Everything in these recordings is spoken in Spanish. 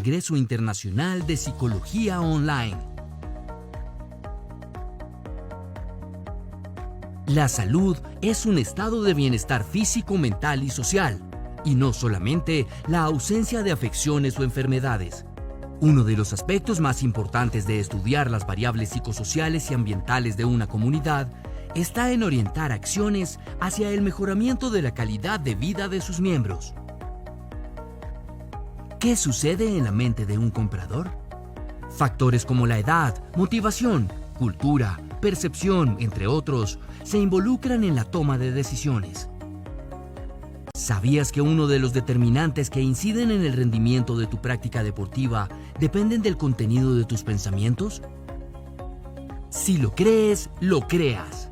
Congreso Internacional de Psicología Online. La salud es un estado de bienestar físico, mental y social, y no solamente la ausencia de afecciones o enfermedades. Uno de los aspectos más importantes de estudiar las variables psicosociales y ambientales de una comunidad está en orientar acciones hacia el mejoramiento de la calidad de vida de sus miembros. ¿Qué sucede en la mente de un comprador? Factores como la edad, motivación, cultura, percepción, entre otros, se involucran en la toma de decisiones. ¿Sabías que uno de los determinantes que inciden en el rendimiento de tu práctica deportiva dependen del contenido de tus pensamientos? Si lo crees, lo creas.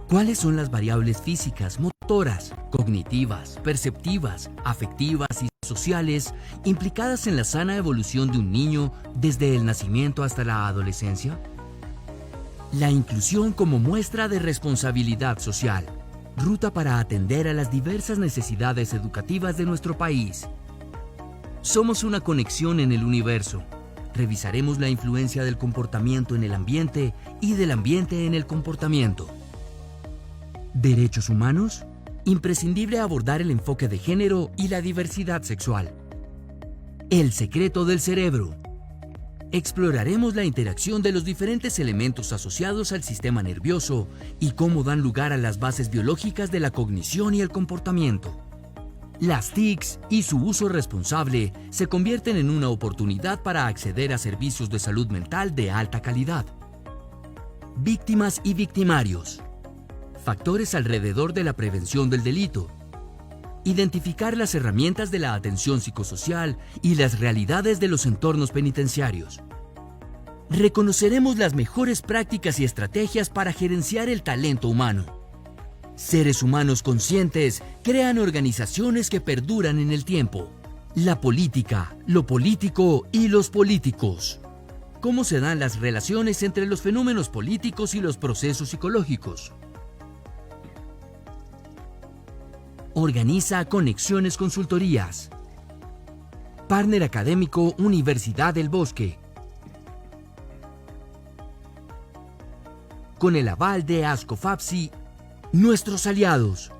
¿Cuáles son las variables físicas, motoras, cognitivas, perceptivas, afectivas y sociales implicadas en la sana evolución de un niño desde el nacimiento hasta la adolescencia? La inclusión como muestra de responsabilidad social, ruta para atender a las diversas necesidades educativas de nuestro país. Somos una conexión en el universo. Revisaremos la influencia del comportamiento en el ambiente y del ambiente en el comportamiento. ¿Derechos humanos? Imprescindible abordar el enfoque de género y la diversidad sexual. El secreto del cerebro. Exploraremos la interacción de los diferentes elementos asociados al sistema nervioso y cómo dan lugar a las bases biológicas de la cognición y el comportamiento. Las TICs y su uso responsable se convierten en una oportunidad para acceder a servicios de salud mental de alta calidad. Víctimas y victimarios. Factores alrededor de la prevención del delito. Identificar las herramientas de la atención psicosocial y las realidades de los entornos penitenciarios. Reconoceremos las mejores prácticas y estrategias para gerenciar el talento humano. Seres humanos conscientes crean organizaciones que perduran en el tiempo. La política, lo político y los políticos. ¿Cómo se dan las relaciones entre los fenómenos políticos y los procesos psicológicos? Organiza Conexiones Consultorías. Partner académico Universidad del Bosque. Con el aval de ASCOFAPSI, nuestros aliados.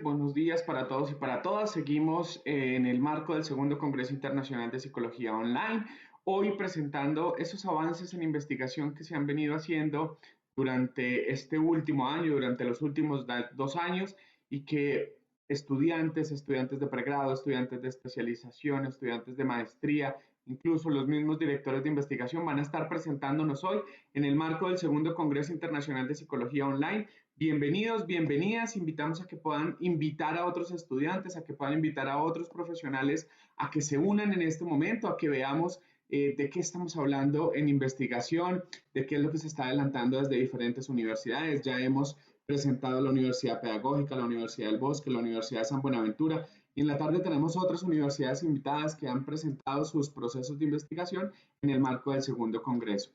buenos días para todos y para todas. Seguimos en el marco del segundo Congreso Internacional de Psicología Online, hoy presentando esos avances en investigación que se han venido haciendo durante este último año, durante los últimos 2 años, y que estudiantes de pregrado, estudiantes de especialización, estudiantes de maestría, incluso los mismos directores de investigación van a estar presentándonos hoy en el marco del segundo Congreso Internacional de Psicología Online. Bienvenidos, bienvenidas. Invitamos a que puedan invitar a otros estudiantes, a que puedan invitar a otros profesionales a que se unan en este momento, a que veamos de qué estamos hablando en investigación, de qué es lo que se está adelantando desde diferentes universidades. Ya hemos presentado la Universidad Pedagógica, la Universidad del Bosque, la Universidad de San Buenaventura, y en la tarde tenemos otras universidades invitadas que han presentado sus procesos de investigación en el marco del segundo congreso.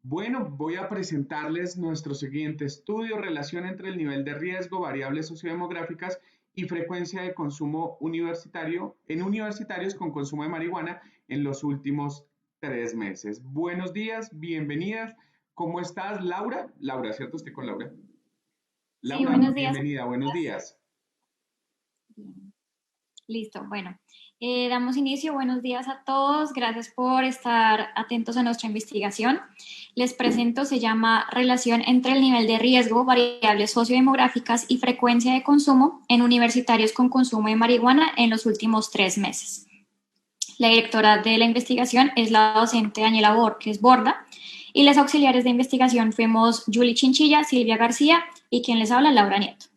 Bueno, voy a presentarles nuestro siguiente estudio: relación entre el nivel de riesgo, variables sociodemográficas y frecuencia de consumo universitario en universitarios con consumo de marihuana en los últimos 3 meses. Buenos días, bienvenidas. ¿Cómo estás, Laura? Laura, ¿cierto? Estoy con Laura. Sí, Laura, buenos días. bienvenida, buenos días. Bien. Listo, bueno, damos inicio. Buenos días a todos. Gracias por estar atentos a nuestra investigación. Les presento, se llama Relación entre el nivel de riesgo, variables sociodemográficas y frecuencia de consumo en universitarios con consumo de marihuana en los últimos 3 meses. La directora de la investigación es la docente Daniela Borges Borda y las auxiliares de investigación fuimos Julie Chinchilla, Silvia García y quien les habla, Laura Nieto.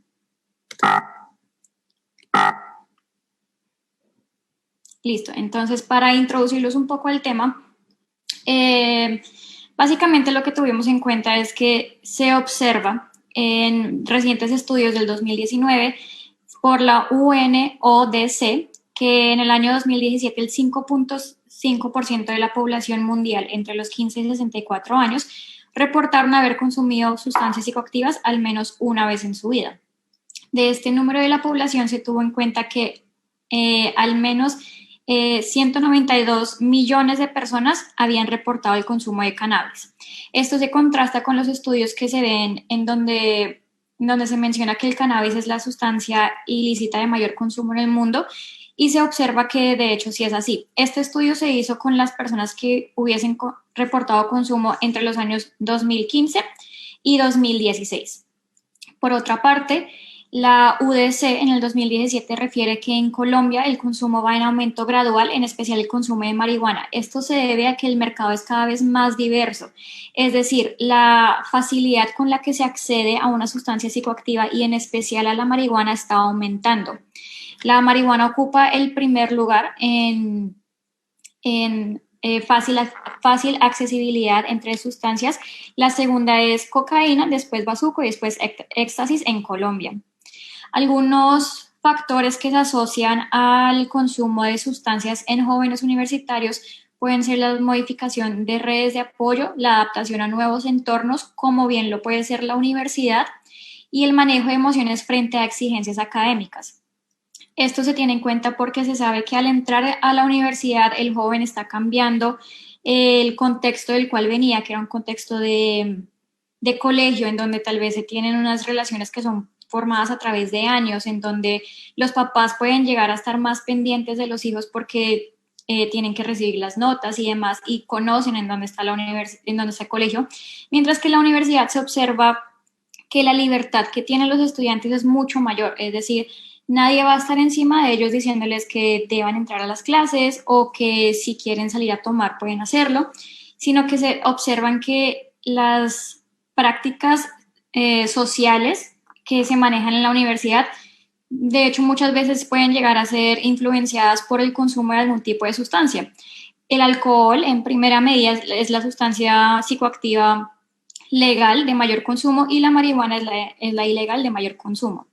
Listo, entonces para introducirlos un poco al tema, básicamente lo que tuvimos en cuenta es que se observa en recientes estudios del 2019 por la UNODC que en el año 2017 el 5.5% de la población mundial entre los 15 y 64 años reportaron haber consumido sustancias psicoactivas al menos una vez en su vida. De este número de la población se tuvo en cuenta que al menos 192 millones de personas habían reportado el consumo de cannabis. Esto se contrasta con los estudios que se ven en donde se menciona que el cannabis es la sustancia ilícita de mayor consumo en el mundo y se observa que de hecho sí es así. Este estudio se hizo con las personas que hubiesen reportado consumo entre los años 2015 y 2016. Por otra parte, la UDC en el 2017 refiere que en Colombia el consumo va en aumento gradual, en especial el consumo de marihuana. Esto se debe a que el mercado es cada vez más diverso, es decir, la facilidad con la que se accede a una sustancia psicoactiva y en especial a la marihuana está aumentando. La marihuana ocupa el primer lugar en fácil accesibilidad entre sustancias. La segunda es cocaína, después bazuco y después éxtasis en Colombia. Algunos factores que se asocian al consumo de sustancias en jóvenes universitarios pueden ser la modificación de redes de apoyo, la adaptación a nuevos entornos, como bien lo puede ser la universidad, y el manejo de emociones frente a exigencias académicas. Esto se tiene en cuenta porque se sabe que al entrar a la universidad el joven está cambiando el contexto del cual venía, que era un contexto de colegio, en donde tal vez se tienen unas relaciones que son formadas a través de años, en donde los papás pueden llegar a estar más pendientes de los hijos porque tienen que recibir las notas y demás y conocen en dónde está en dónde está el colegio, mientras que en la universidad se observa que la libertad que tienen los estudiantes es mucho mayor, es decir, nadie va a estar encima de ellos diciéndoles que deban entrar a las clases o que si quieren salir a tomar pueden hacerlo, sino que se observan que las prácticas sociales que se manejan en la universidad, de hecho muchas veces pueden llegar a ser influenciadas por el consumo de algún tipo de sustancia. El alcohol, en primera medida, es la sustancia psicoactiva legal de mayor consumo y la marihuana es la ilegal de mayor consumo.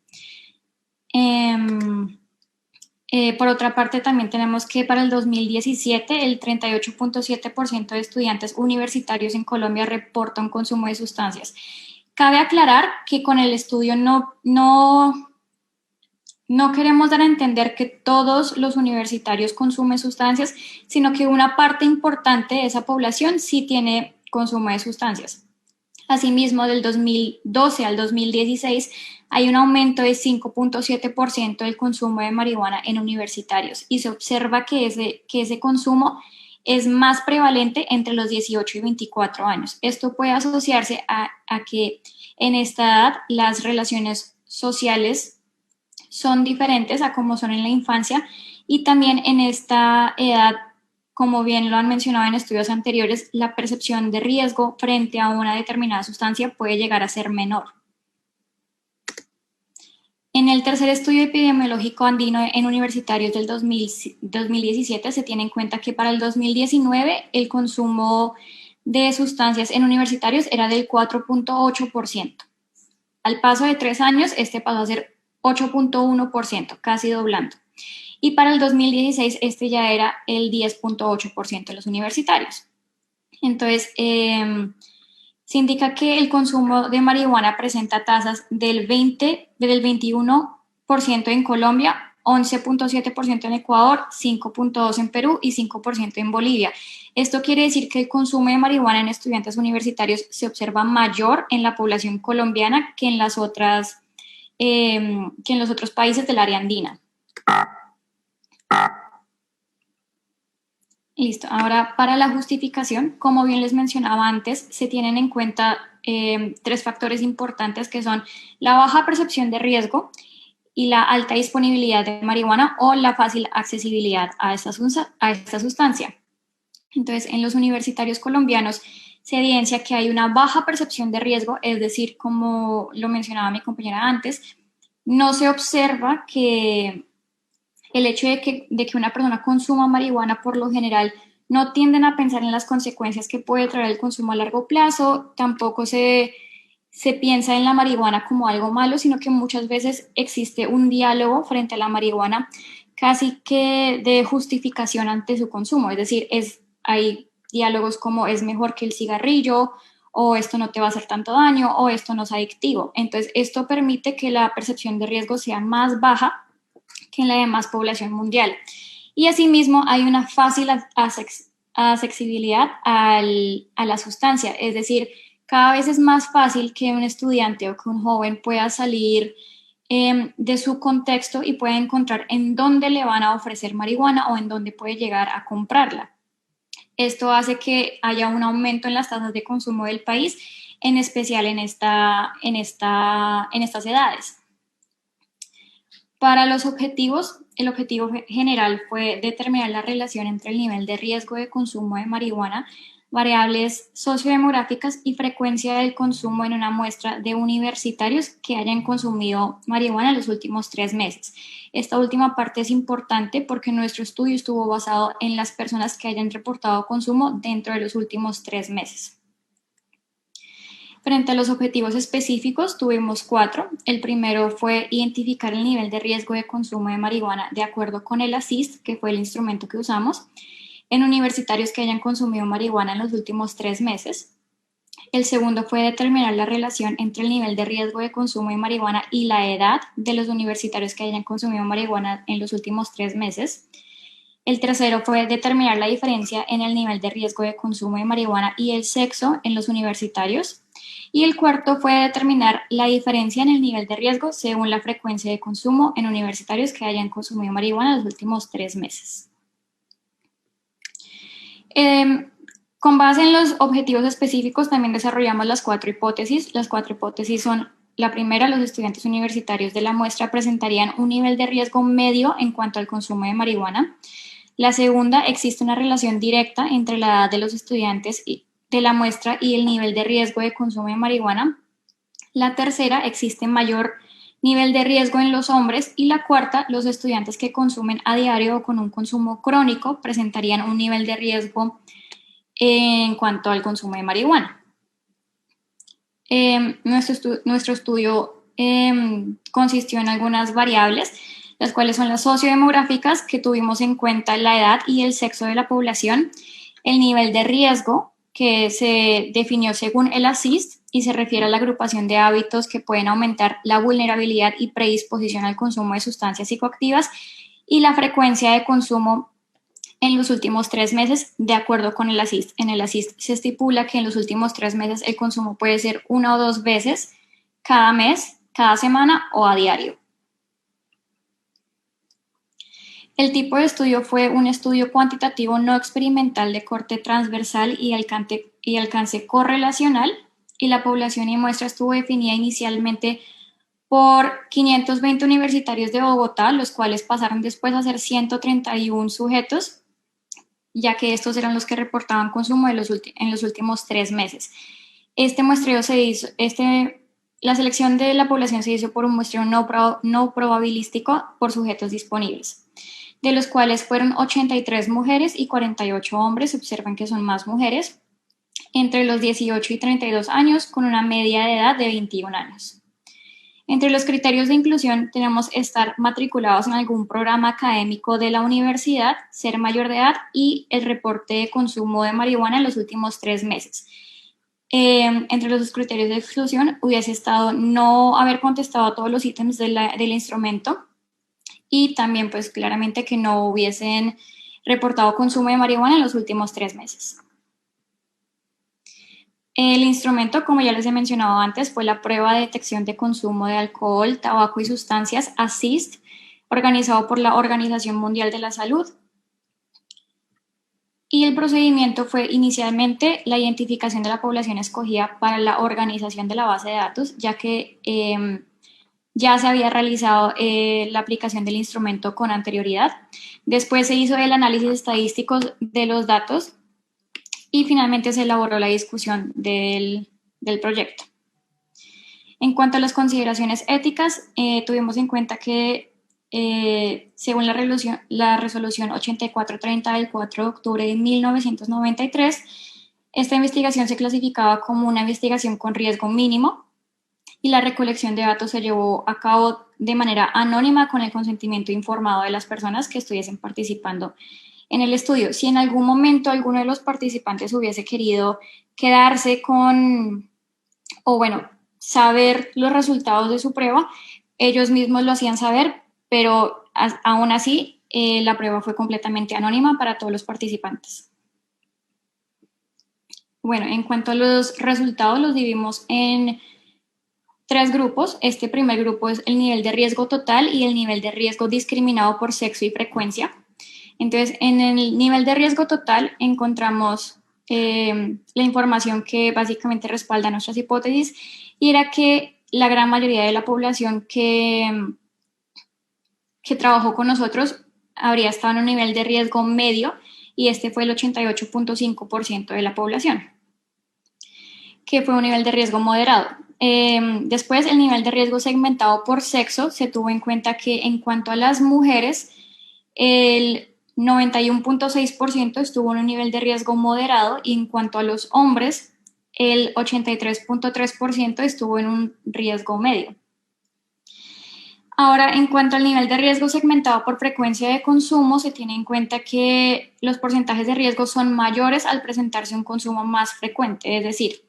Por otra parte, también tenemos que para el 2017 el 38.7% de estudiantes universitarios en Colombia reporta un consumo de sustancias. Cabe aclarar que con el estudio no queremos dar a entender que todos los universitarios consumen sustancias, sino que una parte importante de esa población sí tiene consumo de sustancias. Asimismo, del 2012 al 2016 hay un aumento de 5.7% del consumo de marihuana en universitarios y se observa que ese consumo es más prevalente entre los 18 y 24 años. Esto puede asociarse a que en esta edad las relaciones sociales son diferentes a como son en la infancia y también en esta edad, como bien lo han mencionado en estudios anteriores, la percepción de riesgo frente a una determinada sustancia puede llegar a ser menor. En el tercer estudio epidemiológico andino en universitarios del 2017 se tiene en cuenta que para el 2019 el consumo de sustancias en universitarios era del 4.8%. Al paso de 3 años, este pasó a ser 8.1%, casi doblando. Y para el 2016 este ya era el 10.8% de los universitarios. Entonces, se indica que el consumo de marihuana presenta tasas del 21% en Colombia, 11.7% en Ecuador, 5.2% en Perú y 5% en Bolivia. Esto quiere decir que el consumo de marihuana en estudiantes universitarios se observa mayor en la población colombiana que en los otros países del área andina. Listo. Ahora, para la justificación, como bien les mencionaba antes, se tienen en cuenta 3 factores importantes que son la baja percepción de riesgo y la alta disponibilidad de marihuana o la fácil accesibilidad a esta sustancia. Entonces, en los universitarios colombianos se evidencia que hay una baja percepción de riesgo, es decir, como lo mencionaba mi compañera antes, no se observa que el hecho de que una persona consuma marihuana por lo general no tienden a pensar en las consecuencias que puede traer el consumo a largo plazo, tampoco se piensa en la marihuana como algo malo, sino que muchas veces existe un diálogo frente a la marihuana casi que de justificación ante su consumo, es decir, hay diálogos como es mejor que el cigarrillo, o esto no te va a hacer tanto daño, o esto no es adictivo. Entonces, esto permite que la percepción de riesgo sea más baja que en la demás población mundial. Y asimismo hay una fácil accesibilidad a la sustancia, es decir, cada vez es más fácil que un estudiante o que un joven pueda salir de su contexto y pueda encontrar en dónde le van a ofrecer marihuana o en dónde puede llegar a comprarla. Esto hace que haya un aumento en las tasas de consumo del país, en especial en estas edades. Para los objetivos, el objetivo general fue determinar la relación entre el nivel de riesgo de consumo de marihuana, variables sociodemográficas y frecuencia del consumo en una muestra de universitarios que hayan consumido marihuana en los últimos 3 meses. Esta última parte es importante porque nuestro estudio estuvo basado en las personas que hayan reportado consumo dentro de los últimos 3 meses. Frente a los objetivos específicos, tuvimos 4. El primero fue identificar el nivel de riesgo de consumo de marihuana de acuerdo con el ASIST, que fue el instrumento que usamos, en universitarios que hayan consumido marihuana en los últimos 3 meses. El segundo fue determinar la relación entre el nivel de riesgo de consumo de marihuana y la edad de los universitarios que hayan consumido marihuana en los últimos 3 meses. El tercero fue determinar la diferencia en el nivel de riesgo de consumo de marihuana y el sexo en los universitarios. Y el cuarto fue determinar la diferencia en el nivel de riesgo según la frecuencia de consumo en universitarios que hayan consumido marihuana en los últimos 3 meses. Con base en los objetivos específicos también desarrollamos las 4 hipótesis. Las 4 hipótesis son: la primera, los estudiantes universitarios de la muestra presentarían un nivel de riesgo medio en cuanto al consumo de marihuana. La segunda, existe una relación directa entre la edad de los estudiantes de la muestra y el nivel de riesgo de consumo de marihuana. La tercera, existe mayor nivel de riesgo en los hombres. Y la cuarta, los estudiantes que consumen a diario o con un consumo crónico presentarían un nivel de riesgo en cuanto al consumo de marihuana. Nuestro estudio consistió en algunas variables, las cuales son las sociodemográficas, que tuvimos en cuenta la edad y el sexo de la población, el nivel de riesgo, que se definió según el ASIST y se refiere a la agrupación de hábitos que pueden aumentar la vulnerabilidad y predisposición al consumo de sustancias psicoactivas, y la frecuencia de consumo en los últimos 3 meses, de acuerdo con el ASIST. En el ASIST se estipula que en los últimos 3 meses el consumo puede ser 1 o 2 veces cada mes, cada semana o a diario. El tipo de estudio fue un estudio cuantitativo no experimental de corte transversal y alcance correlacional, y la población y muestra estuvo definida inicialmente por 520 universitarios de Bogotá, los cuales pasaron después a ser 131 sujetos, ya que estos eran los que reportaban consumo en los últimos 3 meses. La selección de la población se hizo por un muestreo no probabilístico por sujetos disponibles, de los cuales fueron 83 mujeres y 48 hombres. Observan que son más mujeres, entre los 18 y 32 años, con una media de edad de 21 años. Entre los criterios de inclusión tenemos estar matriculados en algún programa académico de la universidad, ser mayor de edad y el reporte de consumo de marihuana en los últimos 3 meses. Entre los criterios de exclusión hubiese estado no haber contestado a todos los ítems del instrumento, y también pues claramente que no hubiesen reportado consumo de marihuana en los últimos 3 meses. El instrumento, como ya les he mencionado antes, fue la prueba de detección de consumo de alcohol, tabaco y sustancias, ASIST, organizado por la Organización Mundial de la Salud. Y el procedimiento fue inicialmente la identificación de la población escogida para la organización de la base de datos, ya que ya se había realizado la aplicación del instrumento con anterioridad. Después se hizo el análisis estadístico de los datos y finalmente se elaboró la discusión del proyecto. En cuanto a las consideraciones éticas, tuvimos en cuenta que según la resolución 8430 del 4 de octubre de 1993, esta investigación se clasificaba como una investigación con riesgo mínimo y la recolección de datos se llevó a cabo de manera anónima con el consentimiento informado de las personas que estuviesen participando en el estudio. Si en algún momento alguno de los participantes hubiese querido quedarse saber los resultados de su prueba, ellos mismos lo hacían saber, pero aún así la prueba fue completamente anónima para todos los participantes. Bueno, en cuanto a los resultados, los dividimos en 3 grupos. Este primer grupo es el nivel de riesgo total y el nivel de riesgo discriminado por sexo y frecuencia. Entonces, en el nivel de riesgo total encontramos la información que básicamente respalda nuestras hipótesis, y era que la gran mayoría de la población que trabajó con nosotros habría estado en un nivel de riesgo medio, y este fue el 88.5% de la población, que fue un nivel de riesgo moderado. Después, el nivel de riesgo segmentado por sexo, se tuvo en cuenta que en cuanto a las mujeres, el 91.6% estuvo en un nivel de riesgo moderado, y en cuanto a los hombres, el 83.3% estuvo en un riesgo medio. Ahora, en cuanto al nivel de riesgo segmentado por frecuencia de consumo, se tiene en cuenta que los porcentajes de riesgo son mayores al presentarse un consumo más frecuente, es decir,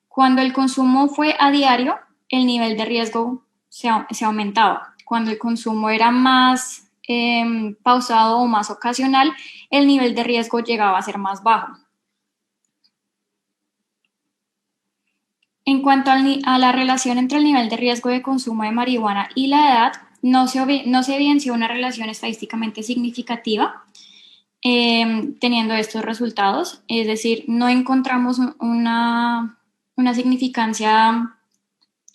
cuando el consumo fue a diario, el nivel de riesgo se aumentaba. Cuando el consumo era más pausado o más ocasional, el nivel de riesgo llegaba a ser más bajo. En cuanto a la relación entre el nivel de riesgo de consumo de marihuana y la edad, no se evidenció una relación estadísticamente significativa teniendo estos resultados, es decir, no encontramos una significancia,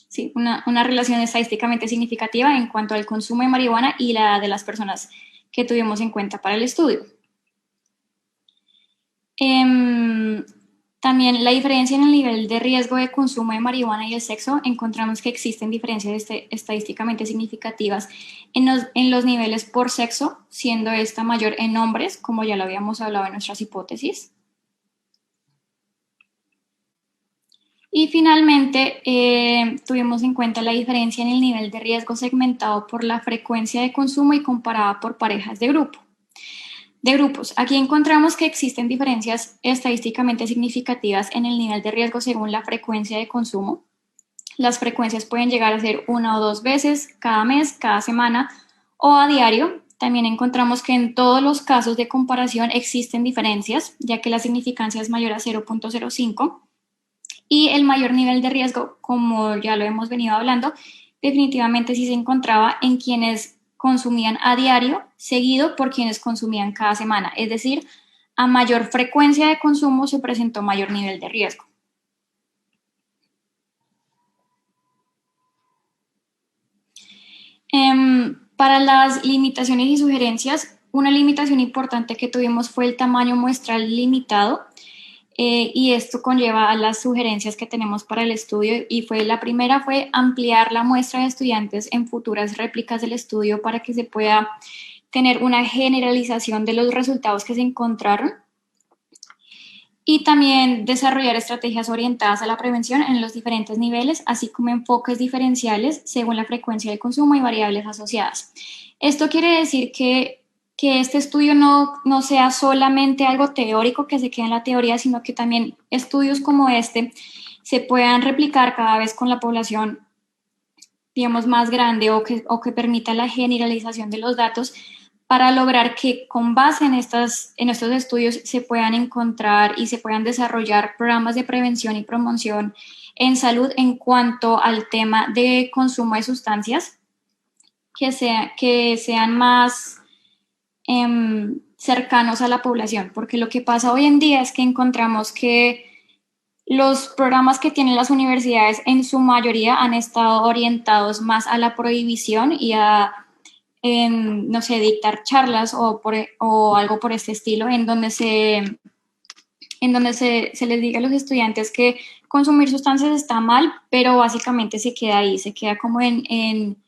sí, una relación estadísticamente significativa en cuanto al consumo de marihuana y la edad de las personas que tuvimos en cuenta para el estudio. También la diferencia en el nivel de riesgo de consumo de marihuana y el sexo, encontramos que existen diferencias estadísticamente significativas en los niveles por sexo, siendo esta mayor en hombres, como ya lo habíamos hablado en nuestras hipótesis. Y finalmente, tuvimos en cuenta la diferencia en el nivel de riesgo segmentado por la frecuencia de consumo y comparada por parejas de grupos. Aquí encontramos que existen diferencias estadísticamente significativas en el nivel de riesgo según la frecuencia de consumo. Las frecuencias pueden llegar a ser 1 o 2 veces cada mes, cada semana o a diario. también encontramos que en todos los casos de comparación existen diferencias, ya que la significancia es mayor a 0.05 y el mayor nivel de riesgo, como ya lo hemos venido hablando, definitivamente sí se encontraba en quienes consumían a diario, seguido por quienes consumían cada semana. Es decir, a mayor frecuencia de consumo se presentó mayor nivel de riesgo. Para las limitaciones y sugerencias, una limitación importante que tuvimos fue el tamaño muestral limitado, y esto conlleva a las sugerencias que tenemos para el estudio, y la primera fue ampliar la muestra de estudiantes en futuras réplicas del estudio para que se pueda tener una generalización de los resultados que se encontraron, y también desarrollar estrategias orientadas a la prevención en los diferentes niveles, así como enfoques diferenciales según la frecuencia de consumo y variables asociadas. Esto quiere decir que este estudio no sea solamente algo teórico que se quede en la teoría, sino que también estudios como este se puedan replicar cada vez con la población, digamos, más grande, o que permita la generalización de los datos para lograr que con base en estos estudios se puedan encontrar y se puedan desarrollar programas de prevención y promoción en salud en cuanto al tema de consumo de sustancias que sean más cercanos a la población, porque lo que pasa hoy en día es que encontramos que los programas que tienen las universidades en su mayoría han estado orientados más a la prohibición y a, no sé, dictar charlas o algo por este estilo, en donde se les diga a los estudiantes que consumir sustancias está mal, pero básicamente se queda ahí, se queda como en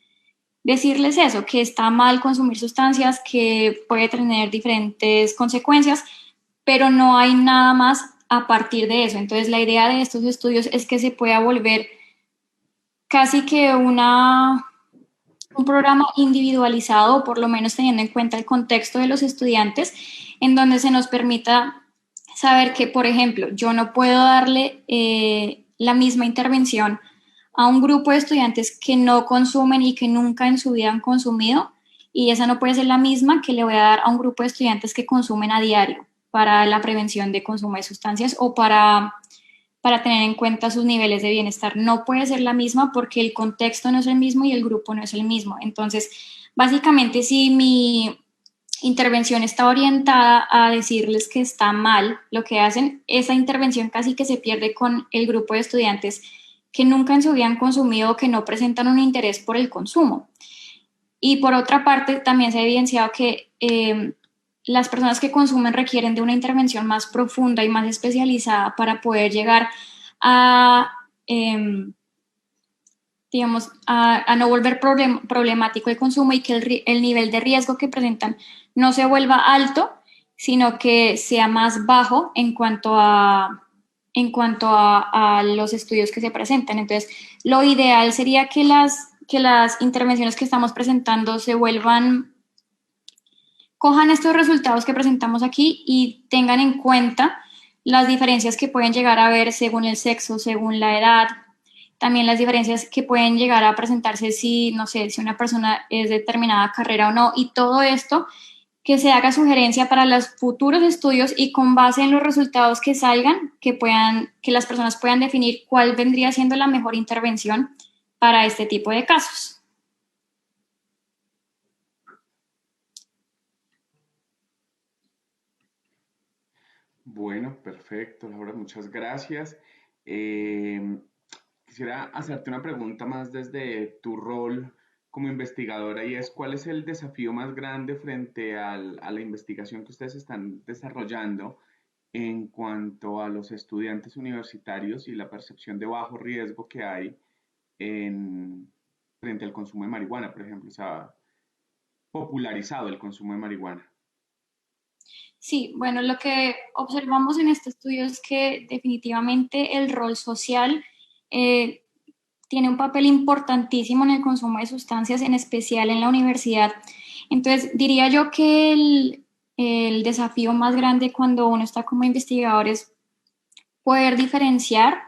decirles eso, que está mal consumir sustancias, que puede tener diferentes consecuencias, pero no hay nada más a partir de eso. Entonces, la idea de estos estudios es que se pueda volver casi que un programa individualizado, por lo menos teniendo en cuenta el contexto de los estudiantes, en donde se nos permita saber que, por ejemplo, yo no puedo darle la misma intervención a un grupo de estudiantes que no consumen y que nunca en su vida han consumido, y esa no puede ser la misma que le voy a dar a un grupo de estudiantes que consumen a diario para la prevención de consumo de sustancias o para tener en cuenta sus niveles de bienestar. No puede ser la misma porque el contexto no es el mismo y el grupo no es el mismo. Entonces, básicamente, si mi intervención está orientada a decirles que está mal lo que hacen, esa intervención casi que se pierde con el grupo de estudiantes que nunca en su vida han consumido o que no presentan un interés por el consumo. Y por otra parte, también se ha evidenciado que las personas que consumen requieren de una intervención más profunda y más especializada para poder llegar a, digamos, a no volver problemático el consumo y que el nivel de riesgo que presentan no se vuelva alto, sino que sea más bajo en cuanto a los estudios que se presentan. Entonces, lo ideal sería que las intervenciones que estamos presentando cojan estos resultados que presentamos aquí y tengan en cuenta las diferencias que pueden llegar a haber según el sexo, según la edad, también las diferencias que pueden llegar a presentarse si una persona es de determinada carrera o no, y todo esto que se haga sugerencia para los futuros estudios y con base en los resultados que salgan, que las personas puedan definir cuál vendría siendo la mejor intervención para este tipo de casos. Bueno, perfecto, Laura, muchas gracias. Quisiera hacerte una pregunta más desde tu rol como investigadora, y es: ¿cuál es el desafío más grande frente a la investigación que ustedes están desarrollando en cuanto a los estudiantes universitarios y la percepción de bajo riesgo que hay frente al consumo de marihuana, por ejemplo? O sea, popularizado el consumo de marihuana. Sí, bueno, lo que observamos en este estudio es que definitivamente el rol social tiene un papel importantísimo en el consumo de sustancias, en especial en la universidad. Entonces, diría yo que el desafío más grande cuando uno está como investigador es poder diferenciar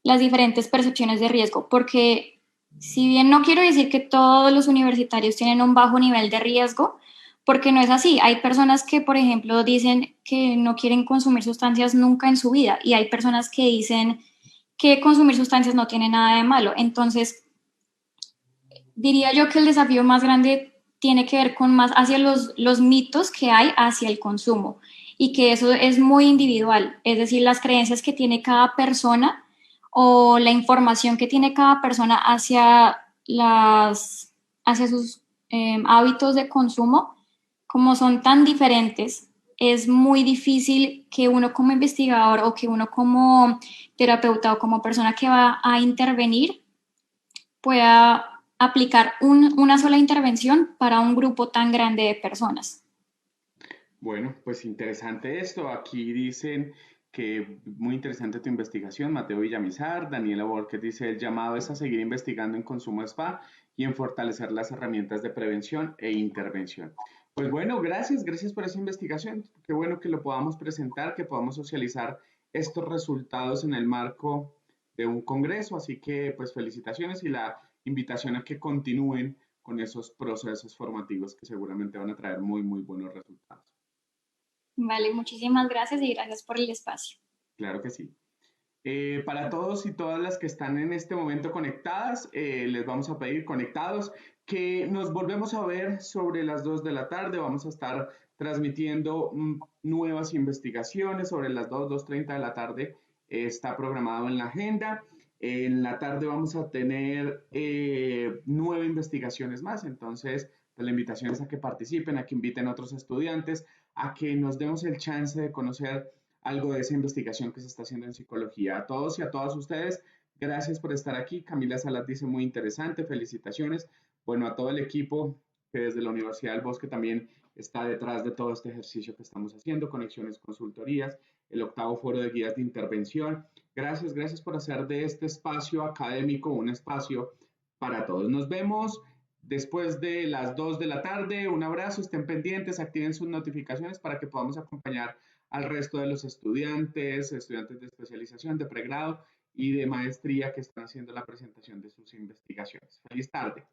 las diferentes percepciones de riesgo, porque si bien no quiero decir que todos los universitarios tienen un bajo nivel de riesgo, porque no es así. Hay personas que, por ejemplo, dicen que no quieren consumir sustancias nunca en su vida y hay personas que dicen que consumir sustancias no tiene nada de malo. Entonces, diría yo que el desafío más grande tiene que ver con más hacia los mitos que hay hacia el consumo y que eso es muy individual, es decir, las creencias que tiene cada persona o la información que tiene cada persona hacia sus hábitos de consumo, como son tan diferentes, es muy difícil que uno como investigador o que uno como terapeuta o como persona que va a intervenir pueda aplicar una sola intervención para un grupo tan grande de personas. Bueno, pues interesante esto. Aquí dicen que muy interesante tu investigación, Mateo Villamizar. Daniela Borges dice, el llamado es a seguir investigando en consumo de spa y en fortalecer las herramientas de prevención e intervención. Pues bueno, gracias por esa investigación. Qué bueno que lo podamos presentar, que podamos socializar estos resultados en el marco de un congreso. Así que pues felicitaciones y la invitación a que continúen con esos procesos formativos que seguramente van a traer muy buenos resultados. Vale, muchísimas gracias y gracias por el espacio. Claro que sí. Para todos y todas las que están en este momento conectadas, les vamos a pedir conectados que nos volvemos a ver sobre las 2 de la tarde. Vamos a estar transmitiendo nuevas investigaciones sobre las 2:30 de la tarde. Está programado en la agenda. En la tarde vamos a tener 9 investigaciones más. Entonces, pues, la invitación es a que participen, a que inviten a otros estudiantes, a que nos demos el chance de conocer algo de esa investigación que se está haciendo en psicología. A todos y a todas ustedes, gracias por estar aquí. Camila Salas dice muy interesante, felicitaciones. Bueno, a todo el equipo que desde la Universidad del Bosque también está detrás de todo este ejercicio que estamos haciendo, Conexiones Consultorías, el octavo foro de guías de intervención. Gracias por hacer de este espacio académico un espacio para todos. Nos vemos después de las 2 de la tarde. Un abrazo, estén pendientes, activen sus notificaciones para que podamos acompañar al resto de los estudiantes de especialización, de pregrado y de maestría que están haciendo la presentación de sus investigaciones. Feliz tarde.